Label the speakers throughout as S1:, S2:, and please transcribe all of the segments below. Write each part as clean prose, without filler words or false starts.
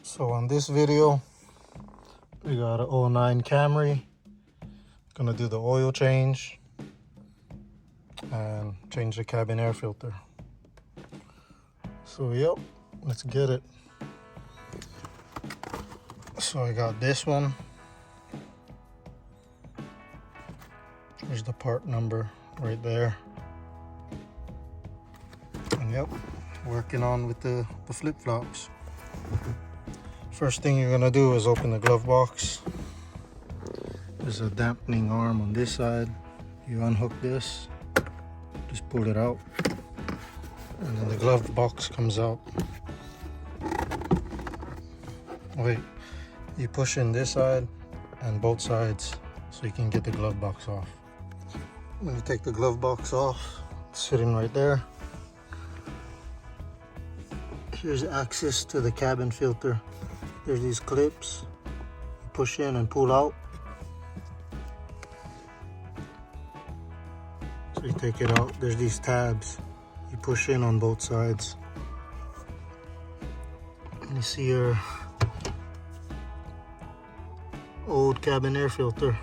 S1: So on this video, we got a '09 Camry. Gonna do the oil change and change the cabin air filter. So yep, let's get it. So I got this one. There's the part number right there. And yep, working on with the flip-flops. First thing you're gonna do is open the glove box. There's a dampening arm on this side. You unhook this, just pull it out, and then the glove box comes out. Wait, you push in this side and both sides so you can get the glove box off. When you take the glove box off, it's sitting right there. Here's access to the cabin filter. There's these clips. You push in and pull out. So you take it out. There's these tabs. You push in on both sides. And you see your old cabin air filter.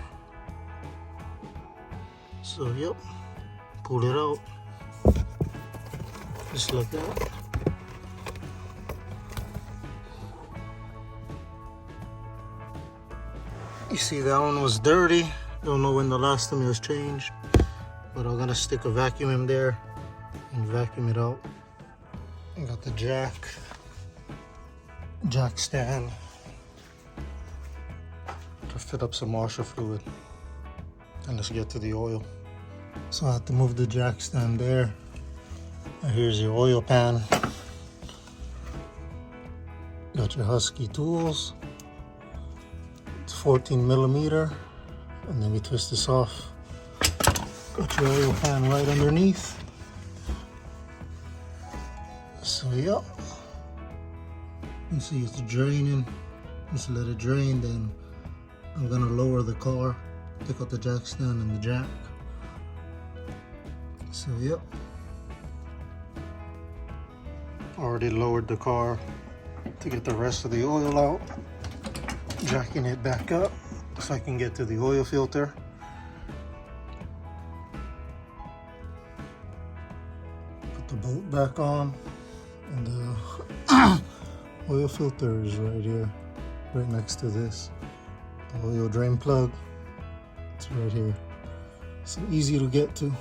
S1: So yep, pull it out. Just like that. You see that one was dirty. Don't know when the last time it was changed, but I'm gonna stick a vacuum in there and vacuum it out. I got the jack stand to fit up some washer fluid. And let's get to the oil. So I have to move the jack stand there. And here's your oil pan. Got your Husky tools. 14 millimeter, and then we twist this off. Got your oil pan right underneath. So yep, you see it's draining. Just let it drain. Then I'm gonna lower the car, take out the jack stand and the jack. So yep, already lowered the car to get the rest of the oil out. Jacking it back up so I can get to the oil filter. Put the bolt back on, and the oil filter is right here, right next to this. The oil drain plug, it's right here. So easy to get to.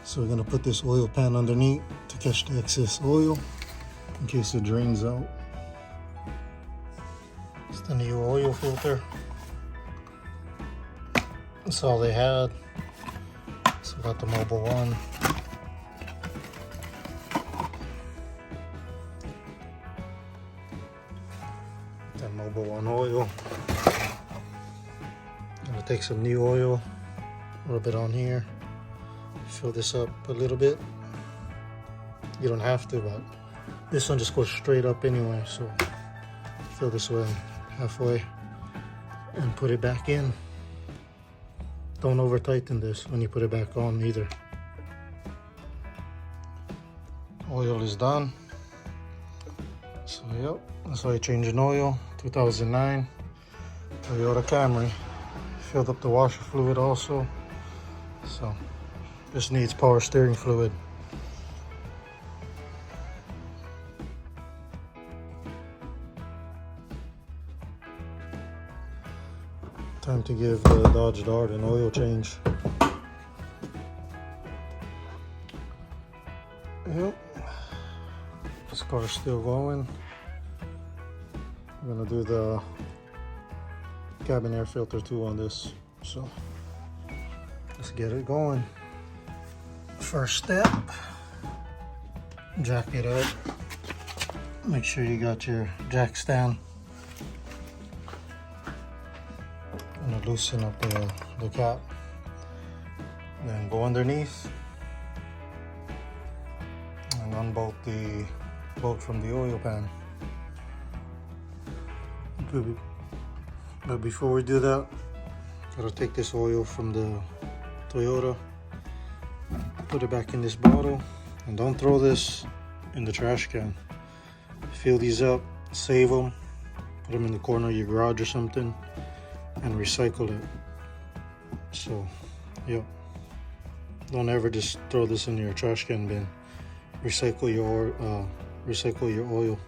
S1: So we're gonna put this oil pan underneath to catch the excess oil in case it drains out. It's the new oil filter. That's all they had. So got the Mobile One. The Mobile One oil. Gonna take some new oil, rub it on here, fill this up a little bit. You don't have to, but this one just goes straight up anyway, so fill this one halfway and put it back in. Don't over tighten this when you put it back on either. Oil is done. So yep, that's how you change an oil. 2009 Toyota Camry. Filled up the washer fluid also. So this needs power steering fluid. Time to give the Dodge Dart an oil change. Yep, this car's still going. I'm gonna do the cabin air filter too on this. So let's get it going. First step, jack it up. Make sure you got your jack stand. I'm gonna loosen up the cap, then go underneath and unbolt the bolt from the oil pan. But before we do that, gotta take this oil from the Toyota, put it back in this bottle, and don't throw this in the trash can. Fill these up save them, put them in the corner of your garage or something, and recycle it. So, yep. Don't ever just throw this in your trash can bin. Recycle your oil.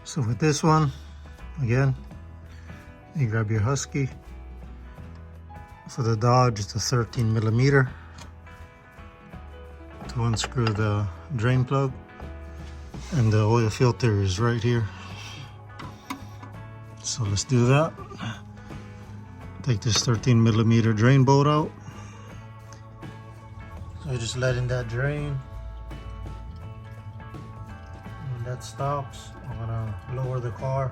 S1: So with this one, again, you grab your Husky. For the Dodge, it's a 13mm. To unscrew the drain plug, and the oil filter is right here. So let's do that. Take this 13mm drain bolt out. So just letting that drain. When that stops, I'm gonna lower the car,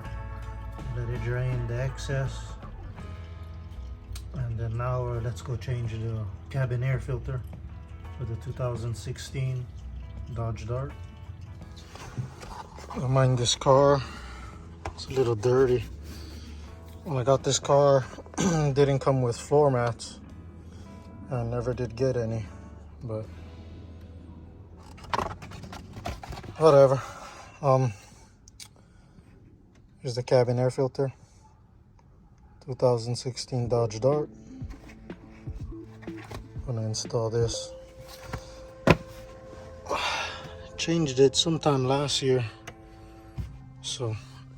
S1: let it drain the excess. And then now let's go change the cabin air filter for the 2016 Dodge Dart. I don't mind this car, it's a little dirty. When I got this car, it didn't come with floor mats. I never did get any, but whatever. Here's the cabin air filter, 2016 Dodge Dart. I'm gonna install this. Changed it sometime last year, so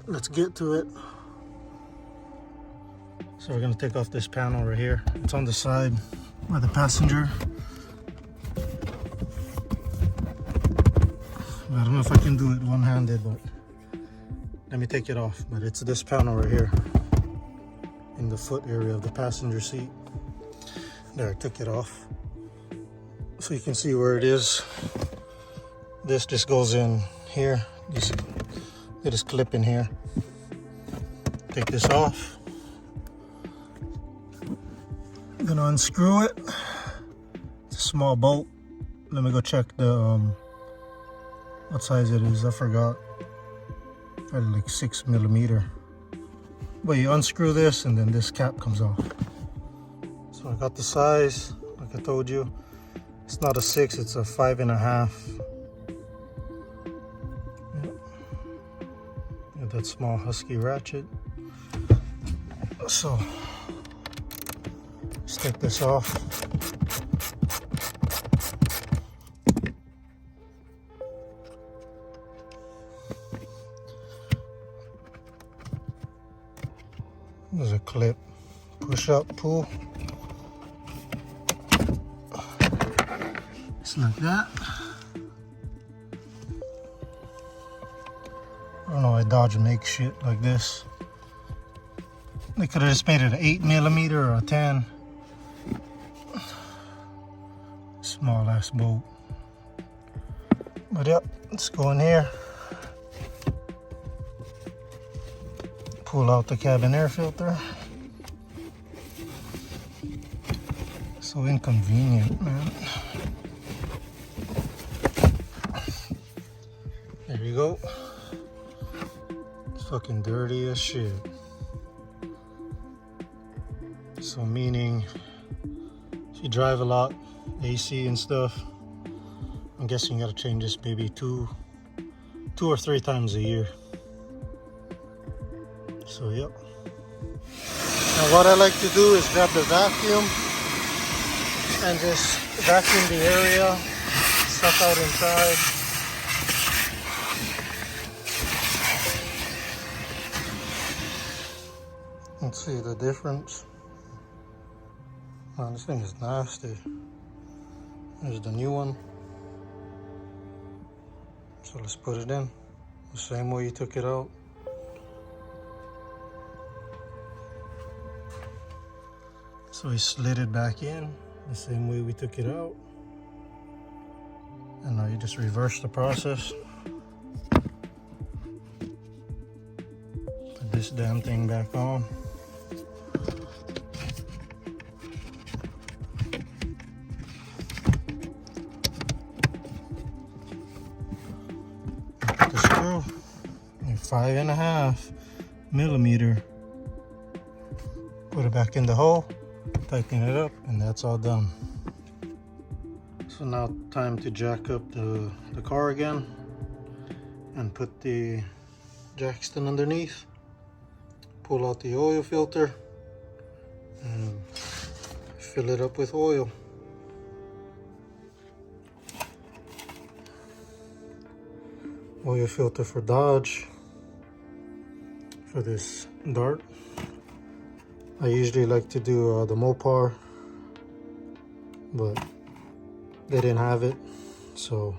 S1: let's get to it. So we're gonna take off this panel right here. It's on the side by the passenger. I don't know if I can do it one-handed, but let me take it off. But it's this panel right here in the foot area of the passenger seat. There, I took it off. So you can see where it is. This just goes in here. They just clip in here. Take this off. I'm gonna unscrew it. It's a small bolt. Let me go check the what size it is. I forgot. Probably like 6mm. But you unscrew this and then this cap comes off. So I got the size, like I told you. It's not a 6, it's a 5.5. Got that small Husky ratchet. So let's take this off. There's a clip. Push up, pull. Just like that. I don't know why Dodge makes shit like this. They could have just made it an 8mm or a 10. Small ass bolt. But yep, let's go in here. Pull out the cabin air filter. So inconvenient, man. There you go. It's fucking dirty as shit. So meaning, if you drive a lot, AC and stuff, I'm guessing you gotta change this maybe two or three times a year. So yep. Now what I like to do is grab the vacuum and just vacuum the area, stuff out inside. Let's see the difference. Man, this thing is nasty. There's the new one. So let's put it in the same way you took it out. So we slid it back in the same way we took it out. And now you just reverse the process. Put this damn thing back on. Put the screw, 5.5mm. Put it back in the hole. Tighten it up, and that's all done. So now time to jack up the car again. and put the Jackson underneath. Pull out the oil filter and fill it up with oil. Oil filter for Dodge for this Dart. I usually like to do the Mopar, but they didn't have it, so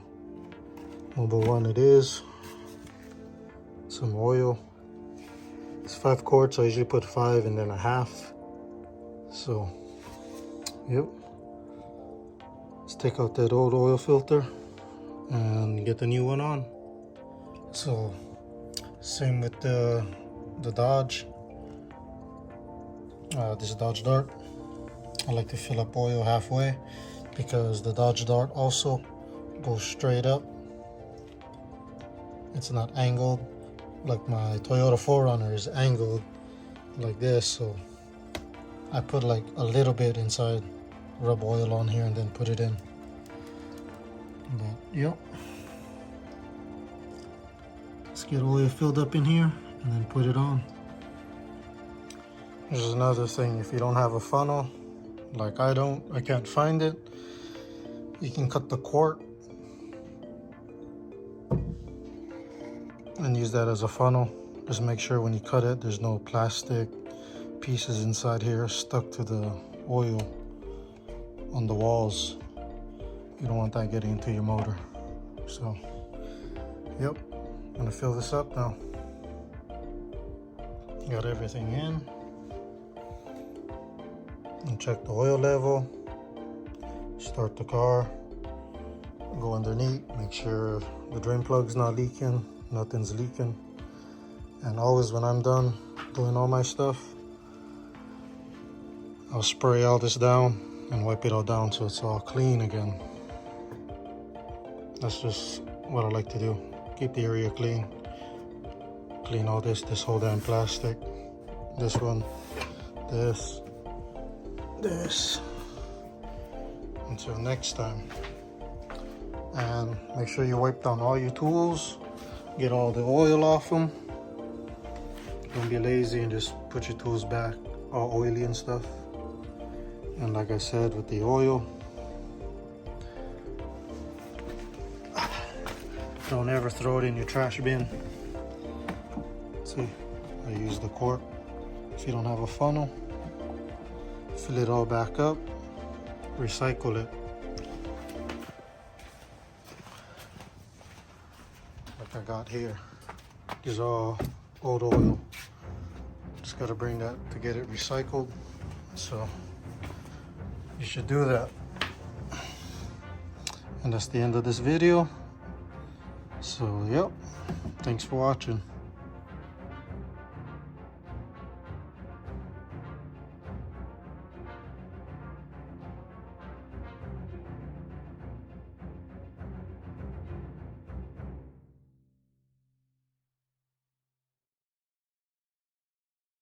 S1: Mobile One it is. Some oil. It's 5 quarts, so I usually put 5 and then a half. So, yep. Let's take out that old oil filter and get the new one on. So, same with the Dodge. This is Dodge Dart. I like to fill up oil halfway because the Dodge Dart also goes straight up. It's not angled like my Toyota 4Runner is angled like this, so I put like a little bit inside, rub oil on here and then put it in. But yep, let's get oil filled up in here and then put it on. There's another thing, if you don't have a funnel like I can't find it, you can cut the quart and use that as a funnel. Just make sure when you cut it there's no plastic pieces inside here stuck to the oil on the walls. You don't want that getting into your motor. So yep, I'm gonna fill this up now. Got everything in and check the oil level. Start the car, go underneath, make sure the drain plug's not leaking, nothing's leaking. And always when I'm done doing all my stuff, I'll spray all this down and wipe it all down so it's all clean again. That's just what I like to do. Keep the area clean. Clean all this whole damn plastic. This one, this. Until next time. And make sure you wipe down all your tools. Get all the oil off them. Don't be lazy and just put your tools back all oily and stuff. And like I said, with the oil, don't ever throw it in your trash bin. See, I use the quart. If you don't have a funnel, fill it all back up, recycle it. Like I got here. These are all old oil. Just gotta bring that to get it recycled. So you should do that. And that's the end of this video. So yep, thanks for watching.